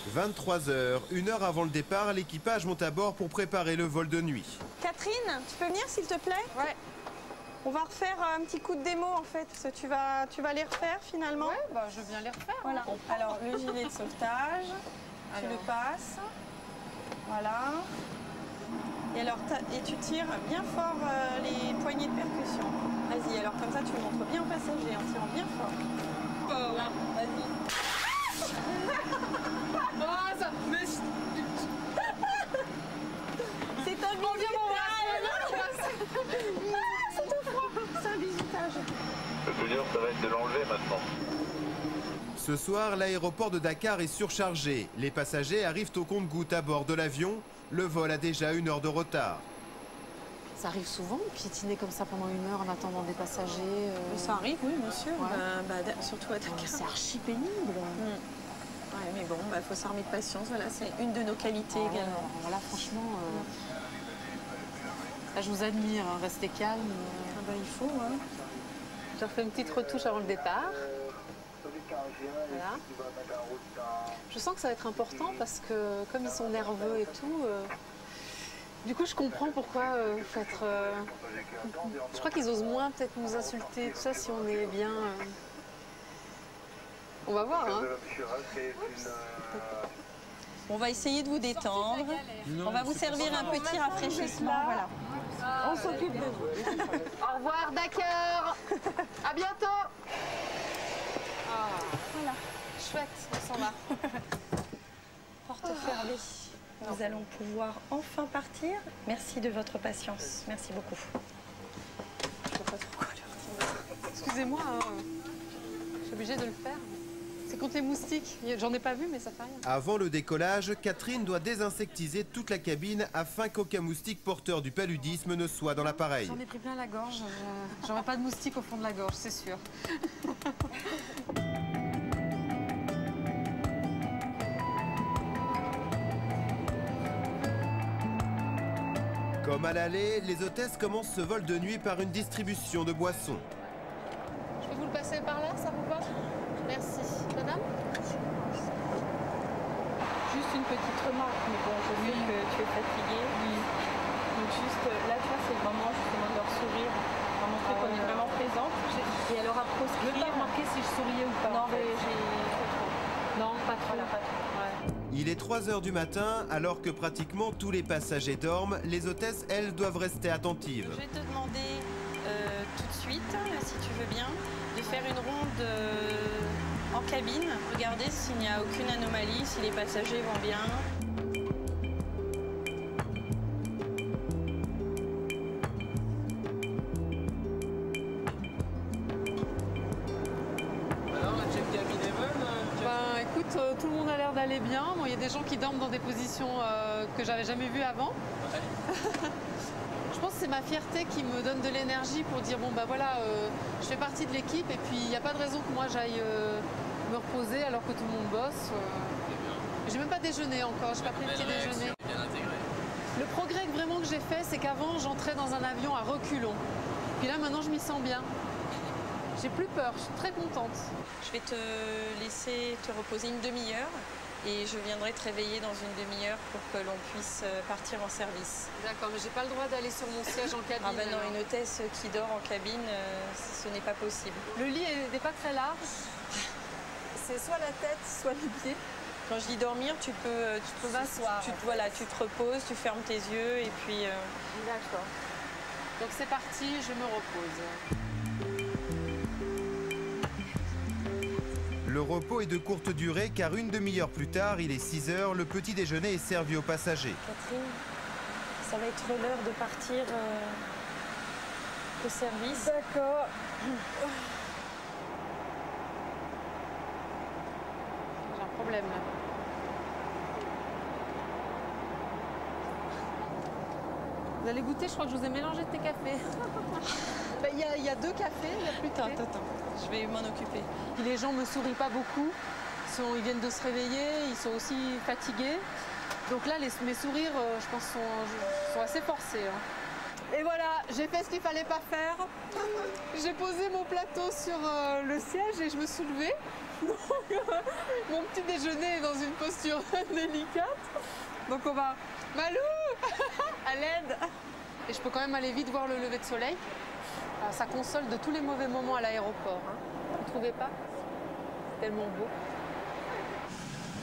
23 h, 1 heure avant le départ, l'équipage monte à bord pour préparer le vol de nuit. Catherine, tu peux venir s'il te plaît? Ouais. On va refaire un petit coup de démo en fait. Tu vas les refaire finalement? Ouais, bah, je viens les refaire. Voilà. Alors le gilet de sauvetage, tu le passes. Voilà. Et alors tu tires bien fort les poignées de percussion. Vas-y, alors comme ça tu le montres bien au passager en tirant bien fort. Oh, là, vas-y. Oh, ça me... C'est un bizutage. C'est tout froid. C'est un bizutage. Le plus dur, ça va être de l'enlever maintenant. Ce soir, l'aéroport de Dakar est surchargé. Les passagers arrivent au compte-gouttes à bord de l'avion. Le vol a déjà 1 heure de retard. Ça arrive souvent, piétiner comme ça pendant 1 heure en attendant des passagers. Ça arrive, oui, bien sûr. Ouais. Surtout à Dakar. C'est archi pénible. Ouais, mais bon, faut s'armer de patience. Voilà, c'est une de nos qualités également. Voilà, franchement, là, je vous admire. Hein, restez calme. Il faut. Hein. Je refais une petite retouche avant le départ. Voilà. Je sens que ça va être important parce que comme ils sont nerveux et tout, du coup je comprends pourquoi faut être. Je crois qu'ils osent moins peut-être nous insulter, tout ça si on est bien. On va voir. Hein. On va essayer de vous détendre. On va vous servir un petit rafraîchissement. Voilà. On s'occupe de vous. Au revoir Dakar. À bientôt. Voilà. Chouette, on s'en va. Porte fermée. Nous allons pouvoir enfin partir. Merci de votre patience. Merci beaucoup. Je ne sais pas trop quoi leur dire. Excusez-moi, je suis obligée de le faire. C'est contre les moustiques. J'en ai pas vu, mais ça fait rien. Avant le décollage, Catherine doit désinsectiser toute la cabine afin qu'aucun moustique porteur du paludisme ne soit dans l'appareil. J'en ai pris plein la gorge. J'aurai pas de moustique au fond de la gorge, c'est sûr. Comme à l'aller, les hôtesses commencent ce vol de nuit par une distribution de boissons. Je peux vous le passer par là, ça vous va? Merci. Madame? Juste une petite remarque, mais bon, je sais que tu es fatiguée. Oui. Donc juste là, tu vois, c'est le moment justement de leur sourire, pour montrer qu'on est vraiment présente. Et alors à proscrire... Je n'ai pas remarqué si je souriais ou pas. Non, mais j'ai fait trop. Non, pas trop. Voilà, pas trop. Ouais. Il est 3 h du matin, alors que pratiquement tous les passagers dorment, les hôtesses, elles, doivent rester attentives. Je vais te demander tout de suite, si tu veux bien, de faire une ronde en cabine. Regardez s'il n'y a aucune anomalie, si les passagers vont bien. Tout le monde a l'air d'aller bien. Bon, il y a des gens qui dorment dans des positions que j'avais jamais vues avant. Ouais. Je pense que c'est ma fierté qui me donne de l'énergie pour dire bon bah voilà, je fais partie de l'équipe et puis il n'y a pas de raison que moi j'aille me reposer alors que tout le monde bosse. J'ai même pas déjeuné encore, j'ai pas pris le petit déjeuner. Le progrès vraiment que j'ai fait, c'est qu'avant j'entrais dans un avion à reculons. Puis là maintenant je m'y sens bien. J'ai plus peur, je suis très contente. Je vais te laisser te reposer une demi-heure et je viendrai te réveiller dans une demi-heure pour que l'on puisse partir en service. D'accord, mais j'ai pas le droit d'aller sur mon siège en cabine. Ah ben non, une hôtesse qui dort en cabine, ce n'est pas possible. Le lit n'est pas très large. C'est soit la tête, soit les pieds. Quand je dis dormir, tu peux m'asseoir. Voilà, tu te reposes, tu fermes tes yeux et puis... D'accord. Donc c'est parti, je me repose. Le repos est de courte durée car une demi-heure plus tard, il est 6 h, le petit déjeuner est servi aux passagers. Catherine, ça va être l'heure de partir au service. D'accord. J'ai un problème là. Vous allez goûter, je crois que je vous ai mélangé de tes cafés. Il y a 2 cafés, il n'y a plus de thé. Attends, je vais m'en occuper. Les gens ne me sourient pas beaucoup. Ils viennent de se réveiller, ils sont aussi fatigués. Donc là, mes sourires, je pense, sont assez forcés. Hein. Et voilà, j'ai fait ce qu'il fallait pas faire. J'ai posé mon plateau sur le siège et je me suis levée. Donc, mon petit déjeuner est dans une posture délicate. Donc on va... Malou à l'aide. Et je peux quand même aller vite voir le lever de soleil. Ça console de tous les mauvais moments à l'aéroport. Hein. Vous ne trouvez pas? C'est tellement beau.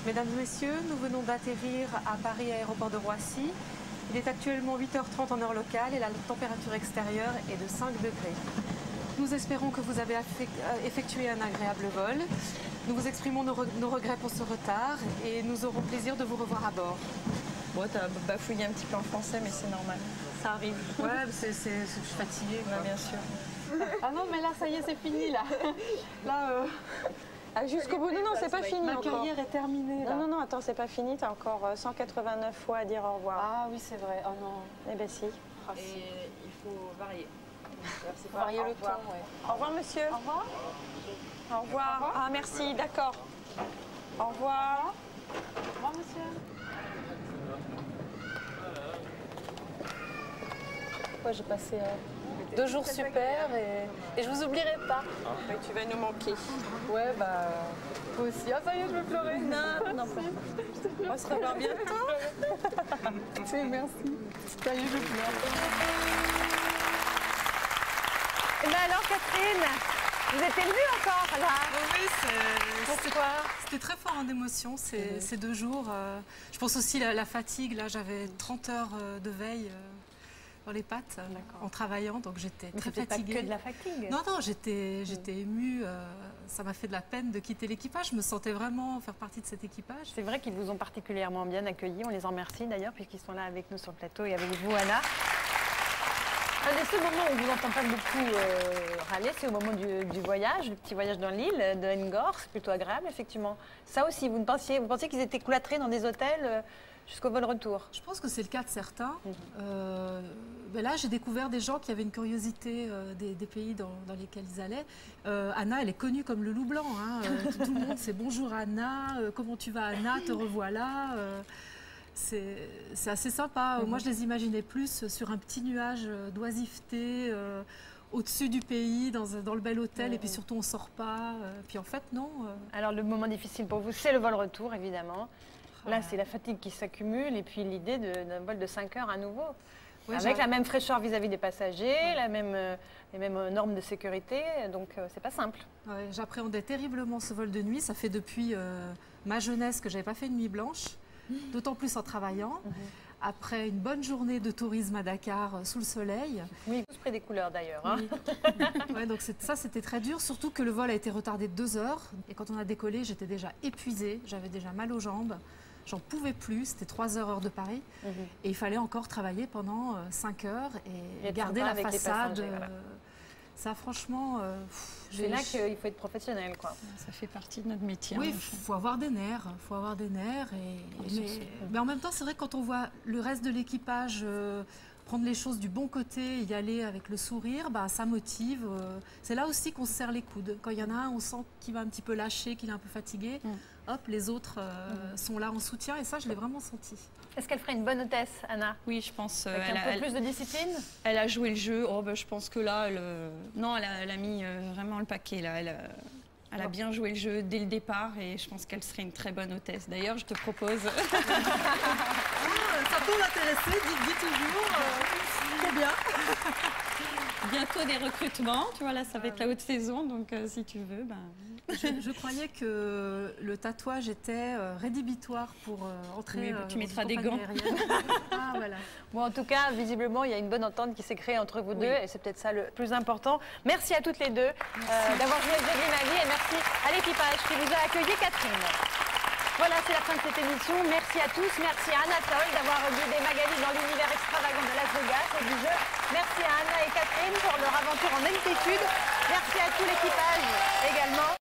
Mesdames et messieurs, nous venons d'atterrir à Paris Aéroport de Roissy. Il est actuellement 8h30 en heure locale et la température extérieure est de 5 degrés. Nous espérons que vous avez effectué un agréable vol. Nous vous exprimons nos regrets pour ce retard et nous aurons plaisir de vous revoir à bord. Bon, t'as bafouillé un petit peu en français, mais c'est normal. Ça arrive. Ouais, je suis fatiguée. Ouais, bien sûr. Ah non, mais là, ça y est, c'est fini, là. Là, Ah, jusqu'au bout. Non, non, c'est pas fini ma encore. carrière est terminée, là. Non, non, non, attends, c'est pas fini. T'as encore 189 fois à dire au revoir. Ah oui, c'est vrai. Oh non. Eh ben si. Ah, si. Et il faut varier. C'est varier le ton, ouais. Au revoir, monsieur. Au revoir. Au revoir. Ah, merci, d'accord. Au revoir. Au revoir, monsieur. Ouais, j'ai passé 2 jours super et je vous oublierai pas. Oui, tu vas nous manquer. Ouais, bah, vous aussi. Ah, ça y est, je vais pleurer. Non, non, on se revoit bientôt. Merci. Ça y est, je pleure. Eh bien alors Catherine, vous êtes élevée encore là? Oui, Pourquoi? c'était très fort en émotion ces 2 jours. Je pense aussi à la fatigue. Là, j'avais 30 heures de veille dans les pattes en travaillant, donc j'étais très fatiguée. Pas que de la fatigue. Non, non, j'étais émue. Ça m'a fait de la peine de quitter l'équipage. Je me sentais vraiment faire partie de cet équipage. C'est vrai qu'ils vous ont particulièrement bien accueillis. On les en remercie d'ailleurs puisqu'ils sont là avec nous sur le plateau et avec vous, Anna. Un des seuls moments où on ne vous entend pas beaucoup râler, c'est au moment du voyage, le petit voyage dans l'île de Ngor. C'est plutôt agréable, effectivement. Ça aussi, vous pensiez qu'ils étaient cloîtrés dans des hôtels jusqu'au vol retour? Je pense que c'est le cas de certains. Ben là, j'ai découvert des gens qui avaient une curiosité des pays dans lesquels ils allaient. Anna, elle est connue comme le loup blanc. Hein. Tout le monde, c'est bonjour Anna, comment tu vas Anna, te revoilà. C'est assez sympa. Moi, je les imaginais plus sur un petit nuage d'oisiveté au-dessus du pays, dans le bel hôtel, et puis surtout, on ne sort pas. Puis en fait, non. Alors, le moment difficile pour vous, c'est le vol retour, évidemment. Là, c'est la fatigue qui s'accumule et puis l'idée d'un vol de 5 heures à nouveau. Oui, avec la même fraîcheur vis-à-vis des passagers, les mêmes normes de sécurité, donc c'est pas simple. Ouais, j'appréhendais terriblement ce vol de nuit. Ça fait depuis ma jeunesse que je n'avais pas fait une nuit blanche, d'autant plus en travaillant. Après une bonne journée de tourisme à Dakar sous le soleil. Oui, tous pris des couleurs d'ailleurs. Hein. Oui. Ouais, donc ça, c'était très dur, surtout que le vol a été retardé de 2 heures. Et quand on a décollé, j'étais déjà épuisée, j'avais déjà mal aux jambes. J'en pouvais plus, c'était 3 heures de Paris. Et il fallait encore travailler pendant 5 heures et garder la façade. Voilà. Ça, franchement, c'est là qu'il faut être professionnel, quoi. Ça fait partie de notre métier. Oui, il faut avoir des nerfs. Faut avoir des nerfs. Mais en même temps, c'est vrai que quand on voit le reste de l'équipage prendre les choses du bon côté, y aller avec le sourire, bah, ça motive. C'est là aussi qu'on se serre les coudes. Quand il y en a un, on sent qu'il va un petit peu lâcher, qu'il est un peu fatigué. Hop, les autres sont là en soutien et ça, je l'ai vraiment senti. Est-ce qu'elle ferait une bonne hôtesse, Anna? Oui, je pense. Avec un peu plus de discipline? Elle a joué le jeu. Oh, ben, je pense que là, elle a mis vraiment le paquet. Là. Elle a bien joué le jeu dès le départ et je pense qu'elle serait une très bonne hôtesse. D'ailleurs, je te propose... Ça peut m'intéresser, dis toujours. C'est bien. Bientôt des recrutements. Tu vois, là, ça va être la haute saison. Donc, si tu veux... Ben... Je croyais que le tatouage était rédhibitoire pour entrer. Oui, tu mettras des gants. Ah, voilà. Bon, en tout cas, visiblement, il y a une bonne entente qui s'est créée entre vous deux et c'est peut-être ça le plus important. Merci à toutes les deux d'avoir joué le jeu de ma vie et merci à l'équipage qui vous a accueilli, Catherine. Voilà, c'est la fin de cette émission. Merci à tous. Merci à Anatole d'avoir guidé Magali dans l'univers extravagant de Las Vegas et du jeu. Merci à Anna et Catherine pour leur aventure en altitude. Merci à tout l'équipage également.